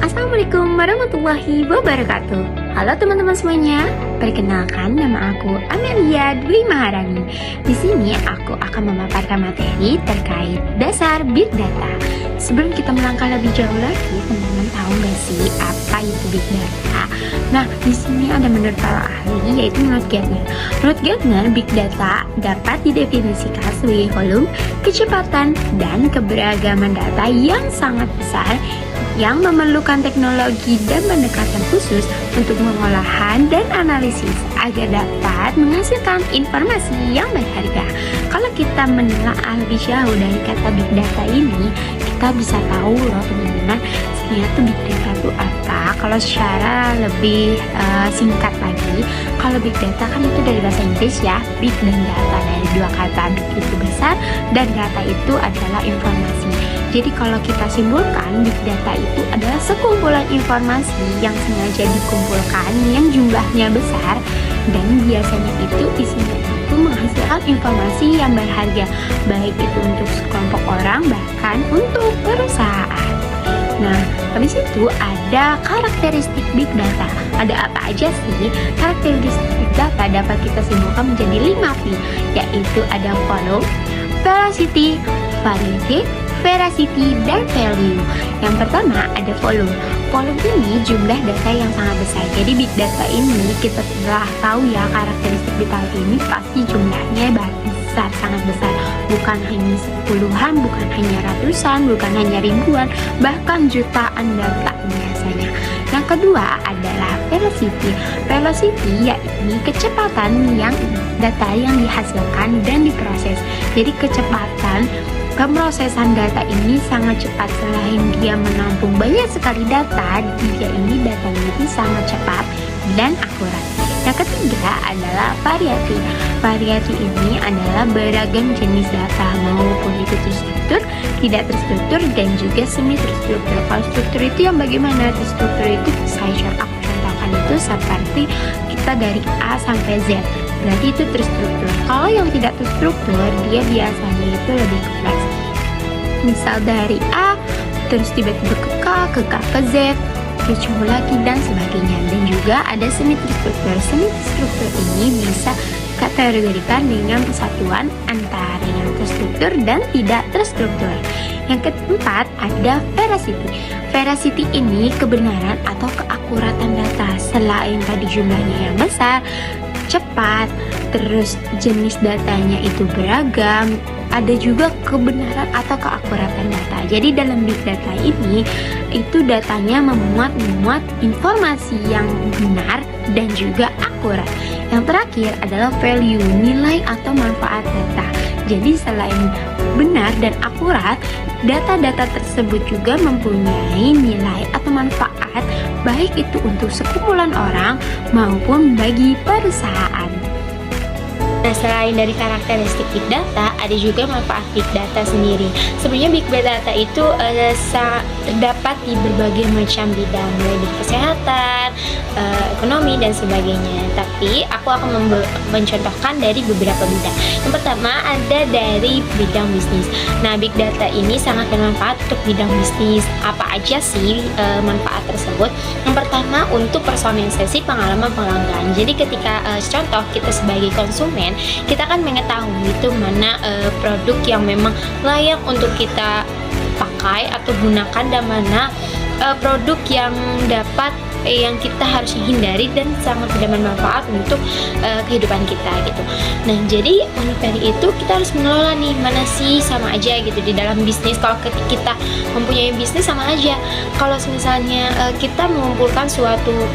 Assalamualaikum warahmatullahi wabarakatuh. Halo teman-teman semuanya, perkenalkan nama aku Amelia Dwi Maharani. Di sini aku akan memaparkan materi terkait dasar Big Data. Sebelum kita melangkah lebih jauh lagi, teman-teman tahu nggak sih apa itu Big Data? Nah, di sini ada menurut para ahli, yaitu menurut Gartner. Menurut Gartner, Big Data dapat didefinisikan sebagai volume, kecepatan, dan keberagaman data yang sangat besar yang memerlukan teknologi dan pendekatan khusus untuk pengolahan dan analisis agar dapat menghasilkan informasi yang berharga. Kalau kita menelaah lebih jauh dari kata Big Data ini, kita bisa tahu loh teman-teman, sebenarnya tuh Big Data itu apa. Kalau secara lebih singkat lagi, kalau Big Data kan itu dari bahasa Inggris ya, Big dan Data, dari dua kata. Big itu besar dan data itu adalah informasi. Jadi kalau kita simpulkan, Big Data itu adalah sekumpulan informasi yang sengaja dikumpulkan yang jumlahnya besar dan biasanya itu isinya itu menghasilkan informasi yang berharga, baik itu untuk sekelompok orang bahkan untuk perusahaan. Nah, habis itu ada karakteristik Big Data. Ada apa aja sih? Karakteristik Big Data dapat kita simpulkan menjadi 5 P, yaitu ada volume, velocity, variety, veracity, dan value. Yang pertama ada volume. Volume ini jumlah data yang sangat besar. Jadi Big Data ini kita telah tahu ya, karakteristik Big Data ini pasti jumlahnya besar, sangat besar. Bukan hanya puluhan, bukan hanya ratusan, bukan hanya ribuan, bahkan jutaan data biasanya. Yang kedua adalah velocity. Velocity yaitu kecepatan yang data yang dihasilkan dan diproses. Jadi kecepatan pemrosesan data ini sangat cepat. Selain dia menampung banyak sekali data, datanya itu sangat cepat dan akurat. Yang ketiga adalah variasi. Variasi ini adalah beragam jenis data, maupun itu terstruktur, tidak terstruktur, dan juga semi terstruktur. Kalau struktur itu yang bagaimana? Terstruktur itu aku contohkan itu seperti kita dari A sampai Z, berarti itu terstruktur. Kalau yang tidak terstruktur, dia biasanya itu lebih kompleks. Misal dari A, terus tiba-tiba ke K ke Z, terus coba lagi dan sebagainya. Dan juga ada semi terstruktur. Semi terstruktur ini bisa kategorikan dengan persatuan antara yang terstruktur dan tidak terstruktur. Yang keempat ada veracity. Veracity ini kebenaran atau keakuratan data. Selain tadi jumlahnya yang besar, cepat, terus jenis datanya itu beragam, ada juga kebenaran atau keakuratan data. Jadi dalam Big Data ini, itu datanya memuat informasi yang benar dan juga akurat. Yang terakhir adalah value, nilai atau manfaat data. Jadi selain benar dan akurat, data-data tersebut juga mempunyai nilai atau manfaat, baik itu untuk sekumpulan orang maupun bagi perusahaan. Nah, selain dari karakteristik Big Data, ada juga manfaat Big Data sendiri. Sebenarnya Big Data itu terdapat di berbagai macam bidang, mulai dari kesehatan, ekonomi, dan sebagainya. Tapi aku akan mencontohkan dari beberapa bidang. Yang pertama ada dari bidang bisnis. Nah, Big Data ini sangat bermanfaat untuk bidang bisnis. Apa aja sih manfaat tersebut? Yang pertama untuk personalisasi pengalaman pelanggan. Jadi ketika contoh kita sebagai konsumen, kita kan mengetahui itu mana produk yang memang layak untuk kita pakai atau gunakan, dan mana produk yang yang kita harus hindari dan sangat tidak bermanfaat untuk kehidupan kita gitu. Nah, jadi untuk dari itu kita harus mengelola nih, mana sih sama aja gitu di dalam bisnis. Kalau kita mempunyai bisnis sama aja. Kalau misalnya kita mengumpulkan suatu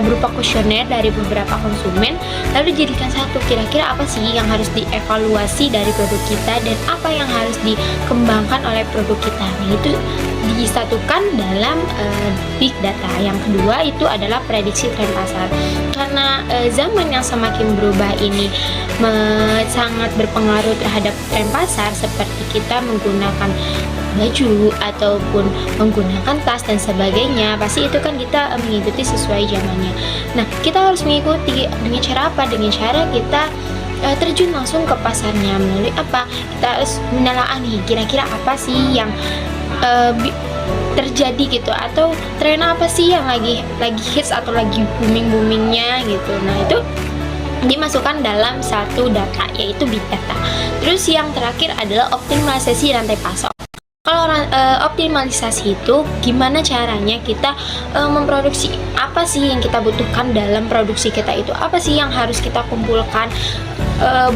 berupa kuesioner dari beberapa konsumen, lalu jadikan satu, kira-kira apa sih yang harus dievaluasi dari produk kita dan apa yang harus dikembangkan oleh produk kita. Nah, itu disatukan dalam Big Data. Yang kedua itu adalah prediksi tren pasar. Karena zaman yang semakin berubah ini sangat berpengaruh terhadap tren pasar, seperti kita menggunakan baju ataupun menggunakan tas dan sebagainya, pasti itu kan kita mengikuti sesuai zamannya. Nah, kita harus mengikuti dengan cara apa? Dengan cara kita terjun langsung ke pasarnya. Melalui apa? Kita harus menelaah nih, kira-kira apa sih yang terjadi gitu, atau tren apa sih yang lagi hits atau lagi boomingnya gitu. Nah, itu dimasukkan dalam satu data, yaitu big data. Terus yang terakhir adalah optimalisasi rantai pasok. Kalau optimalisasi itu gimana caranya kita memproduksi, apa sih yang kita butuhkan dalam produksi kita, itu apa sih yang harus kita kumpulkan,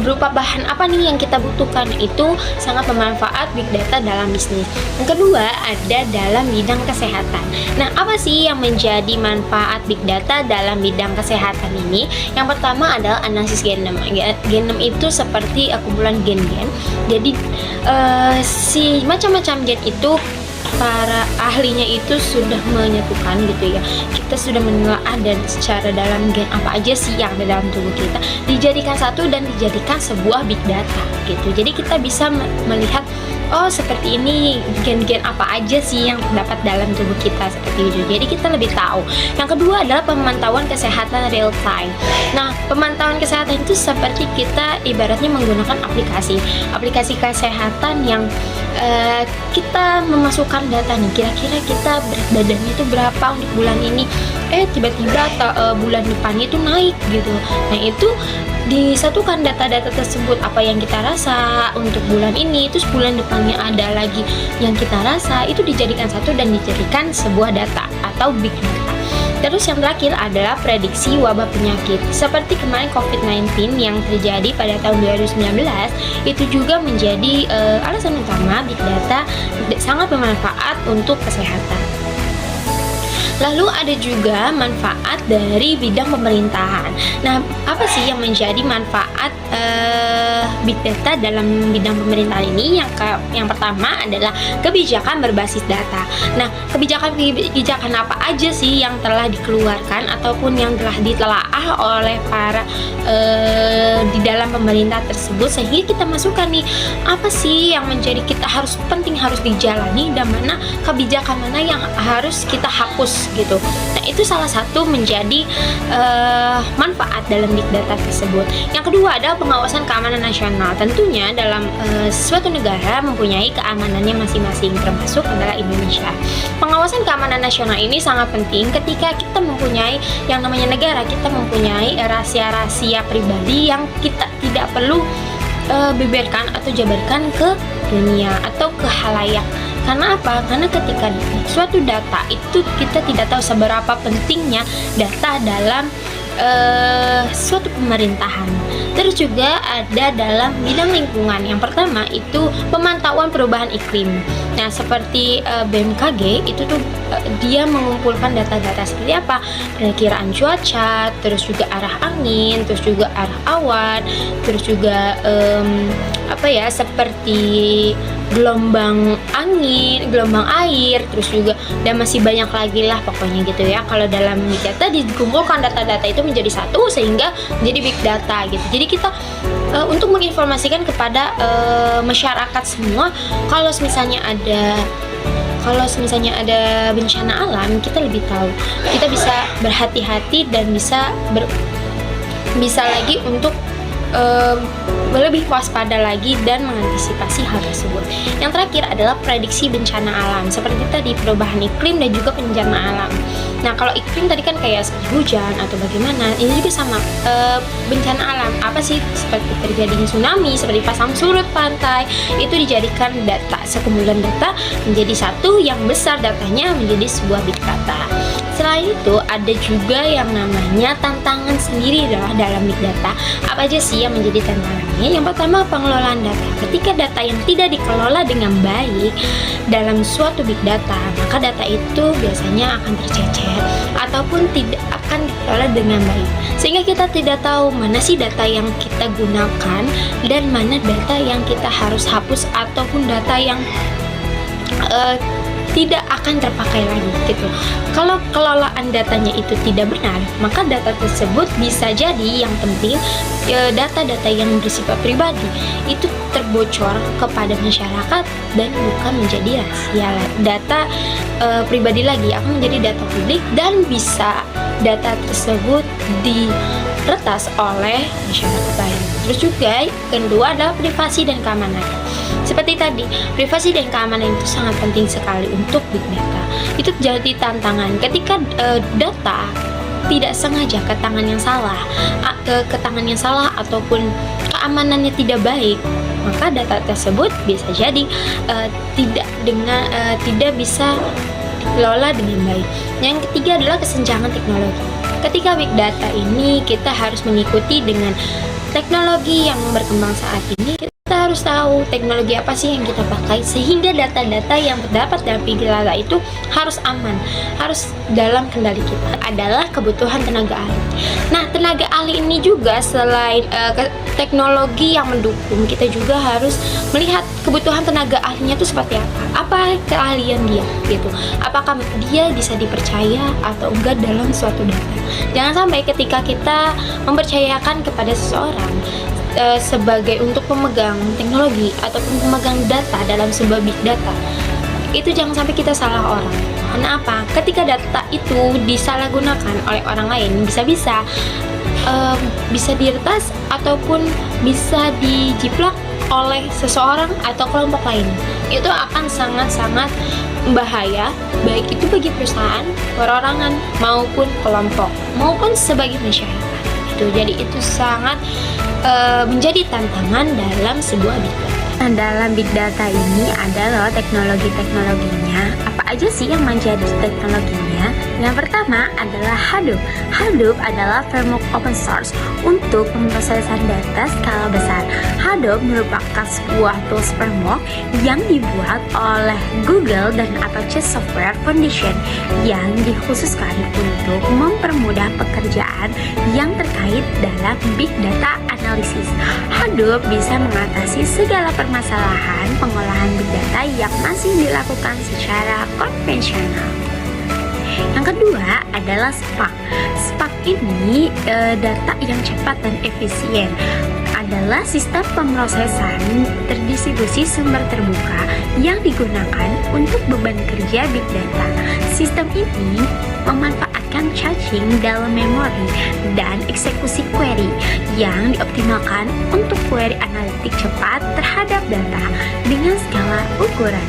berupa bahan apa nih yang kita butuhkan. Itu sangat bermanfaat big data dalam bisnis. Yang kedua ada dalam bidang kesehatan. Nah, apa sih yang menjadi manfaat big data dalam bidang kesehatan ini? Yang pertama adalah analisis genom. Genom itu seperti kumpulan gen-gen. Jadi si macam-macam gen itu para ahlinya itu sudah menyatukan gitu ya. Kita sudah menelaah dan secara dalam gen apa aja sih yang ada dalam tubuh kita, dijadikan satu dan dijadikan sebuah big data gitu. Jadi kita bisa melihat, oh seperti ini gen-gen apa aja sih yang terdapat dalam tubuh kita, seperti itu. Jadi kita lebih tahu. Yang kedua adalah pemantauan kesehatan real time. Nah, pemantauan kesehatan itu seperti kita ibaratnya menggunakan aplikasi kesehatan yang kita memasukkan data nih, kira-kira kita berat badannya itu berapa untuk bulan ini, tiba-tiba bulan depannya itu naik gitu. Nah, itu disatukan data-data tersebut, apa yang kita rasa untuk bulan ini, terus bulan depannya ada lagi yang kita rasa, itu dijadikan satu dan dijadikan sebuah data atau big data. Terus yang terakhir adalah prediksi wabah penyakit. Seperti kemarin COVID-19 yang terjadi pada tahun 2019, itu juga menjadi alasan utama big data sangat bermanfaat untuk kesehatan. Lalu ada juga manfaat dari bidang pemerintahan. Nah, apa sih yang menjadi manfaat big data dalam bidang pemerintahan ini? Yang pertama adalah kebijakan berbasis data. Nah, kebijakan apa aja sih yang telah dikeluarkan ataupun yang telah ditelaah oleh para di dalam pemerintah tersebut, sehingga kita masukkan nih, apa sih yang menjadi kita harus dijalani, dan mana kebijakan mana yang harus kita hapus gitu. Nah, itu salah satu menjadi manfaat dalam big data tersebut. Yang kedua adalah pengawasan keamanan nasional. Tentunya dalam suatu negara mempunyai keamanannya masing-masing, termasuk adalah Indonesia. Pengawasan keamanan nasional ini sangat penting ketika kita mempunyai yang namanya negara, kita mempunyai rahasia-rahasia pribadi yang kita tidak perlu beberkan atau jabarkan ke dunia atau ke khalayak. Karena apa? Karena ketika suatu data itu kita tidak tahu seberapa pentingnya data dalam suatu pemerintahan. Terus juga ada dalam bidang lingkungan. Yang pertama itu pemantauan perubahan iklim. Nah, seperti BMKG itu tuh dia mengumpulkan data-data seperti apa? Perkiraan cuaca, terus juga arah angin, terus juga arah awan, terus juga seperti gelombang angin, gelombang air, terus juga dan masih banyak lagi lah pokoknya gitu ya. Kalau dalam big data dikumpulkan data-data itu menjadi satu sehingga menjadi big data gitu. Jadi kita untuk menginformasikan kepada masyarakat semua, kalau misalnya ada bencana alam, kita lebih tahu, kita bisa berhati-hati dan bisa lagi untuk lebih waspada lagi dan mengantisipasi hal tersebut. Yang terakhir adalah prediksi bencana alam, seperti tadi perubahan iklim dan juga bencana alam. Nah, kalau iklim tadi kan kayak seperti hujan atau bagaimana, ini juga sama bencana alam. Apa sih? Seperti terjadinya tsunami, seperti pasang surut pantai, itu dijadikan data, sekumpulan data menjadi satu yang besar, datanya menjadi sebuah big data. Selain itu ada juga yang namanya tantangan sendiri dalam big data. Apa aja sih yang menjadi tantangannya? Yang pertama, pengelolaan data. Ketika data yang tidak dikelola dengan baik dalam suatu big data, maka data itu biasanya akan tercecer ataupun tidak akan dikelola dengan baik, sehingga kita tidak tahu mana sih data yang kita gunakan dan mana data yang kita harus hapus ataupun data yang tidak akan terpakai lagi gitu. Kalau kelolaan datanya itu tidak benar, maka data tersebut bisa jadi, yang penting data-data yang bersifat pribadi itu terbocor kepada masyarakat dan bukan menjadi rahasia. Data pribadi lagi akan menjadi data publik dan bisa data tersebut diretas oleh masyarakat lain. Terus juga kedua adalah privasi dan keamanan. Seperti tadi, privasi dan keamanan itu sangat penting sekali untuk big data. Itu jadi tantangan ketika data tidak sengaja ke tangan yang salah, ataupun keamanannya tidak baik, maka data tersebut bisa jadi tidak bisa dikelola dengan baik. Yang ketiga adalah kesenjangan teknologi. Ketika big data ini kita harus mengikuti dengan teknologi yang berkembang saat ini. Kita harus tahu teknologi apa sih yang kita pakai sehingga data-data yang terdapat dalam big data itu harus aman, harus dalam kendali kita. Adalah kebutuhan tenaga ahli. Nah, tenaga ahli ini juga selain teknologi yang mendukung, kita juga harus melihat kebutuhan tenaga ahlinya itu seperti apa keahlian dia gitu. Apakah dia bisa dipercaya atau enggak dalam suatu data. Jangan sampai ketika kita mempercayakan kepada seseorang sebagai untuk pemegang teknologi ataupun pemegang data dalam sebuah big data, itu jangan sampai kita salah orang. Karena apa? Ketika data itu disalahgunakan oleh orang lain, bisa diretas ataupun bisa dijiplak oleh seseorang atau kelompok lain. Itu akan sangat-sangat bahaya, baik itu bagi perusahaan, perorangan, maupun kelompok, maupun sebagai masyarakat. Jadi itu sangat menjadi tantangan dalam sebuah big data. Nah, dalam big data ini adalah teknologinya. Apa aja sih yang menjadi teknologinya? Yang pertama adalah Hadoop. Hadoop adalah framework open source untuk pemrosesan data skala besar. Hadoop merupakan sebuah tools framework yang dibuat oleh Google dan Apache Software Foundation yang dikhususkan untuk mempermudah pekerjaan yang terkait dalam big data analisis. Hadoop bisa mengatasi segala permasalahan pengolahan big data yang masih dilakukan secara konvensional. Yang kedua adalah Spark. Spark ini data yang cepat dan efisien. Adalah sistem pemrosesan terdistribusi sumber terbuka yang digunakan untuk beban kerja big data. Sistem ini memanfaatkan caching dalam memori dan eksekusi query yang dioptimalkan untuk query analitik cepat terhadap data dengan skala ukuran.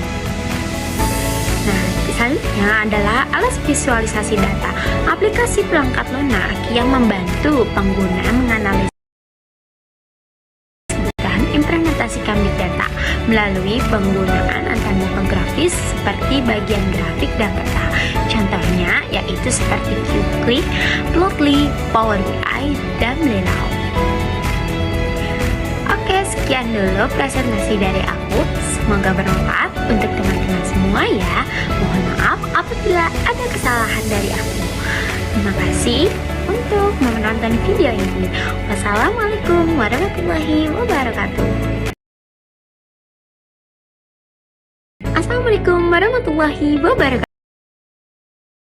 Nah, selanjutnya adalah alas visualisasi data. Aplikasi perangkat lunak yang membantu pengguna menganalisis dan implementasikan big data melalui penggunaan antarmuka grafis seperti bagian grafik dan peta. Contohnya yaitu seperti QClick, Plotly, Power BI, dan Layout. Oke, sekian dulu presentasi dari aku. Semoga bermanfaat untuk teman-teman semua ya. Mohon maaf apabila ada kesalahan dari aku. Terima kasih untuk menonton video ini. Wassalamualaikum warahmatullahi wabarakatuh. Assalamualaikum warahmatullahi wabarakatuh.